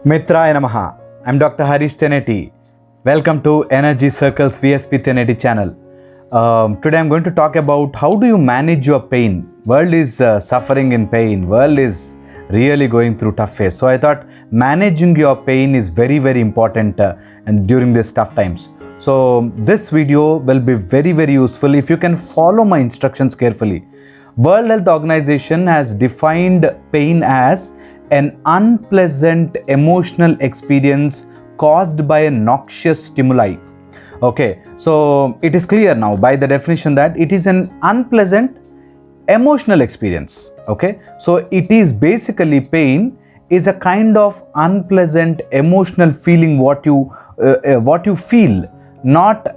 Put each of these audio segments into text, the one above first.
Mitraya Namaha. I'm Dr. Harish Teneti. Welcome to Energy Circles VSP Teneti channel. Today I'm going to talk about how do you manage your pain. World is suffering in pain. World is really going through tough phase. So I thought managing your pain is very important and during these tough times. So this video will be very useful if you can follow my instructions carefully. World Health Organization has defined pain as an unpleasant emotional experience caused by a noxious stimuli. Okay, so it is clear now by the definition that it is an unpleasant emotional experience. Okay, so it is basically pain is a kind of unpleasant emotional feeling what you feel, not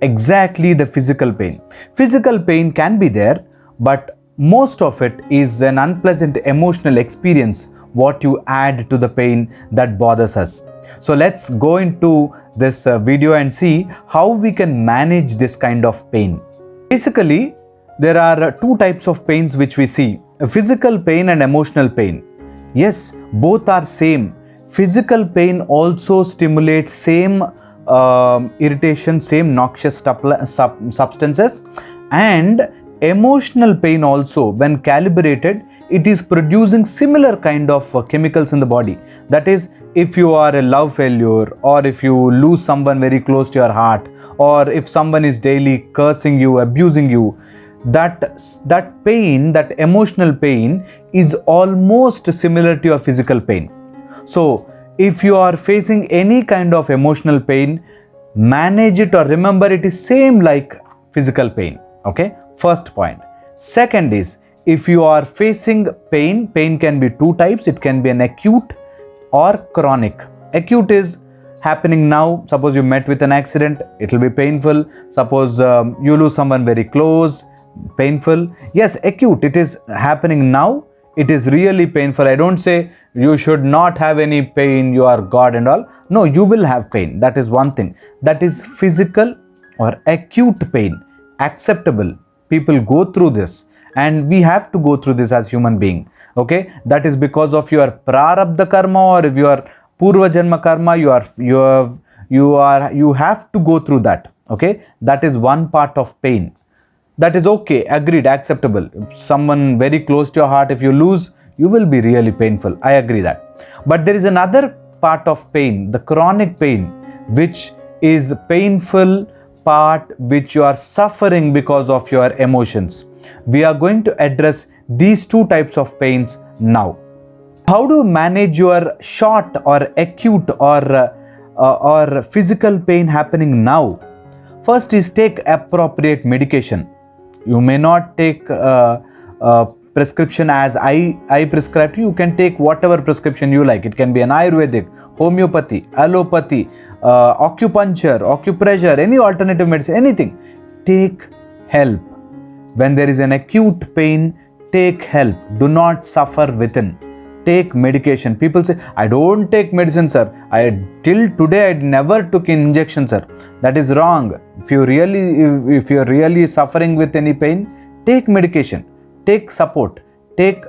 exactly the physical pain. Physical pain can be there, but most of it is an unpleasant emotional experience what you add to the pain that bothers us. So let's go into this video and see how we can manage this kind of pain. Basically, there are two types of pains which we see: physical pain and emotional pain. Yes, both are same. Physical pain also stimulates same irritation, same noxious substances, and emotional pain also, when calibrated, it is producing similar kind of chemicals in the body. That is, if you are a love failure, or if you lose someone very close to your heart, or if someone is daily cursing you, abusing you, that pain, that emotional pain is almost similar to your physical pain. So if you are facing any kind of emotional pain, manage it or remember it is same like physical pain. Okay, first point. Second is, if you are facing pain can be two types. It can be an acute or chronic. Acute is happening now. Suppose you met with an accident, it will be painful. Suppose you lose someone very close, painful. Yes, acute, it is happening now, it is really painful. I don't say you should not have any pain, you are God and all. No, you will have pain. That is one thing. That is physical or acute pain. Acceptable. People go through this, and we have to go through this as human being. Okay, that is because of your prarabdha karma, or if your purva janma karma, you have to go through that. Okay, that is one part of pain. That is okay, agreed, acceptable. If someone very close to your heart, if you lose, you will be really painful. I agree that. But there is another part of pain, the chronic pain, which is painful part, which you are suffering because of your emotions. We are going to address these two types of pains now. How do you manage your short or acute or physical pain happening now? First is take appropriate medication. You may not take prescription as I prescribe to you. You can take whatever prescription you like. It can be an Ayurvedic, homeopathy, allopathy, acupuncture, acupressure, any alternative medicine, anything. Take help. When there is an acute pain, take help. Do not suffer within. Take medication. People say, I don't take medicine, sir. Till today I never took an injection, sir. That is wrong. If you are really suffering with any pain, take medication. Take support. Take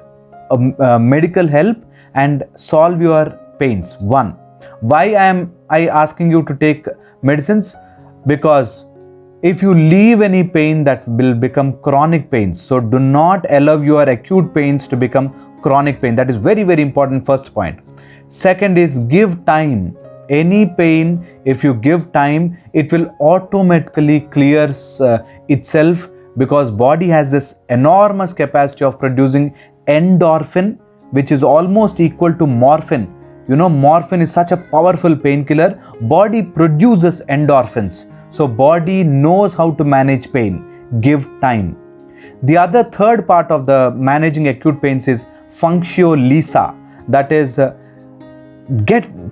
medical help and solve your pains. One. Why am I asking you to take medicines? Because if you leave any pain, that will become chronic pains. So do not allow your acute pains to become chronic pain. That is very important, first point. Second is, give time. Any pain, if you give time, it will automatically clear itself, because body has this enormous capacity of producing endorphin, which is almost equal to morphine. You know, morphine is such a powerful painkiller. Body produces endorphins. So body knows how to manage pain. Give time. The other third part of the managing acute pains is functio lisa. That is,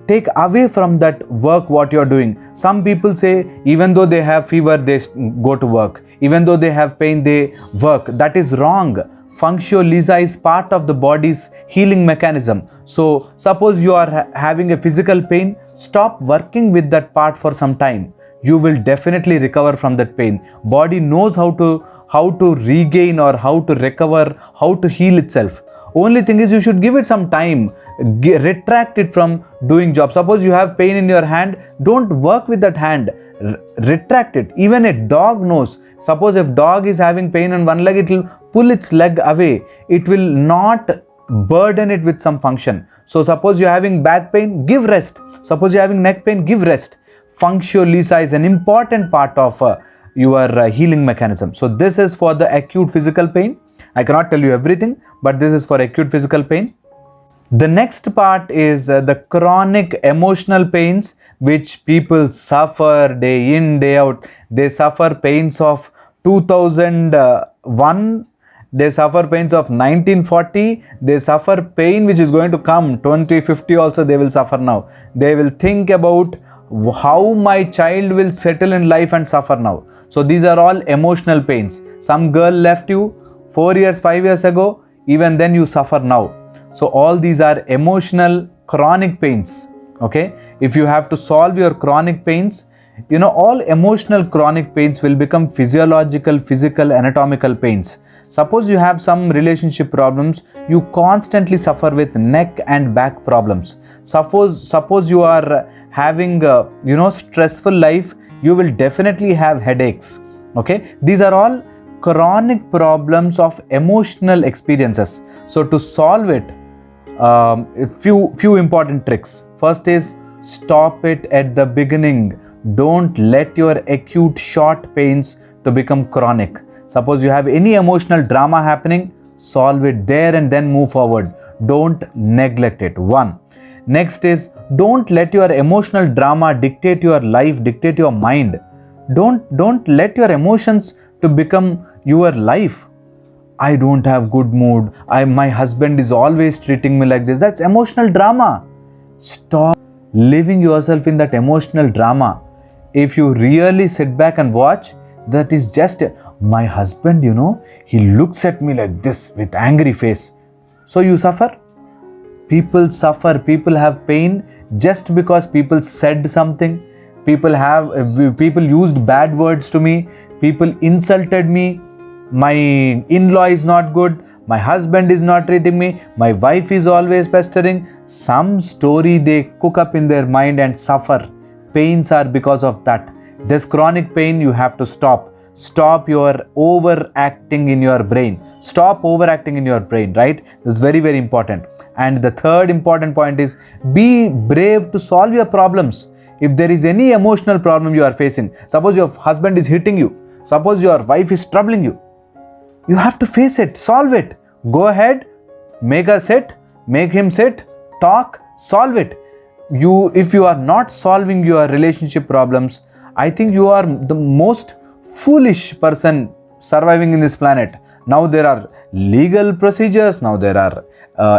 take away from that work what you are doing. Some people say, even though they have fever, they go to work. Even though they have pain, they work. That is wrong. Functio lisa is part of the body's healing mechanism. So suppose you are having a physical pain, stop working with that part for some time. You will definitely recover from that pain. Body knows how to regain or how to recover, how to heal itself. Only thing is you should give it some time. Retract it from doing job. Suppose you have pain in your hand, don't work with that hand. Retract it. Even a dog knows. Suppose if dog is having pain on one leg, it will pull its leg away. It will not burden it with some function. So suppose you're having back pain, give rest. Suppose you're having neck pain, give rest. Functio lisa is an important part of your healing mechanism. So this is for the acute physical pain. I cannot tell you everything, but this is for acute physical pain. The next part is the chronic emotional pains which people suffer day in, day out. They suffer pains of 2001, they suffer pains of 1940, they suffer pain which is going to come 2050 also they will suffer now. They will think about how my child will settle in life and suffer now. So these are all emotional pains. Some girl left you 4 years, 5 years ago, even then you suffer now. So all these are emotional chronic pains. Okay, if you have to solve your chronic pains, you know, all emotional chronic pains will become physiological, physical, anatomical pains. Suppose you have some relationship problems, you constantly suffer with neck and back problems. Suppose you are having stressful life, you will definitely have headaches. Okay, these are all chronic problems of emotional experiences. So to solve it, few important tricks. First is stop it at the beginning. Don't let your acute short pains to become chronic. Suppose you have any emotional drama happening, solve it there and then move forward. Don't neglect it. One. Next is don't let your emotional drama dictate your life, dictate your mind. Don't let your emotions to become your life. I don't have good mood. My husband is always treating me like this. That's emotional drama. Stop living yourself in that emotional drama. If you really sit back and watch, that is just my husband, he looks at me like this with angry face. So you suffer. People suffer. People have pain just because people said something. People used bad words to me. People insulted me. My in-law is not good. My husband is not treating me. My wife is always pestering. Some story they cook up in their mind and suffer. Pains are because of that. This chronic pain you have to stop. Stop your overacting in your brain. Stop overacting in your brain, right? This is very, very important. And the third important point is be brave to solve your problems. If there is any emotional problem you are facing, suppose your husband is hitting you, suppose your wife is troubling you, you have to face it, solve it. Go ahead, make her sit, make him sit, talk, solve it. If you are not solving your relationship problems, I think you are the most foolish person surviving in this planet. Now there are legal procedures, now there are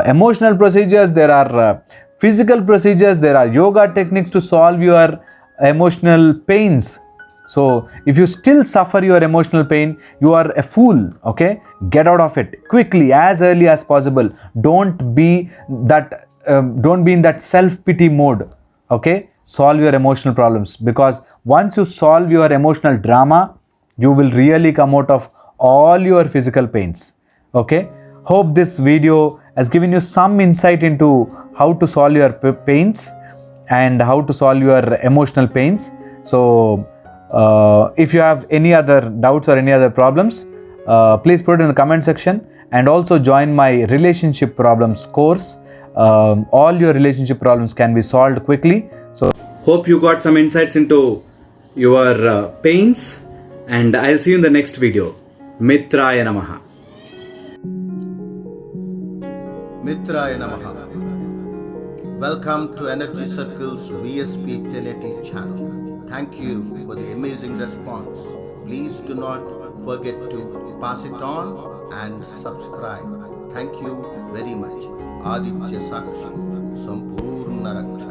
emotional procedures, there are physical procedures, there are yoga techniques to solve your emotional pains. So if you still suffer your emotional pain, you are a fool. Okay, get out of it quickly, as early as possible. Don't be in that self-pity mode. Okay, solve your emotional problems, because once you solve your emotional drama, you will really come out of all your physical pains. Okay, hope this video has given you some insight into how to solve your pains and how to solve your emotional pains. So if you have any other doubts or any other problems, please put it in the comment section, and also join my relationship problems course. All your relationship problems can be solved quickly. So hope you got some insights into your pains, and I'll see you in the next video. Mitraya Namaha. Mitraya Namaha. Welcome to Energy Circle's VSP 1080 channel. Thank you for the amazing response. Please do not forget to pass it on and subscribe. Thank you very much. Aditya Sakshi, Sampurna Raksha.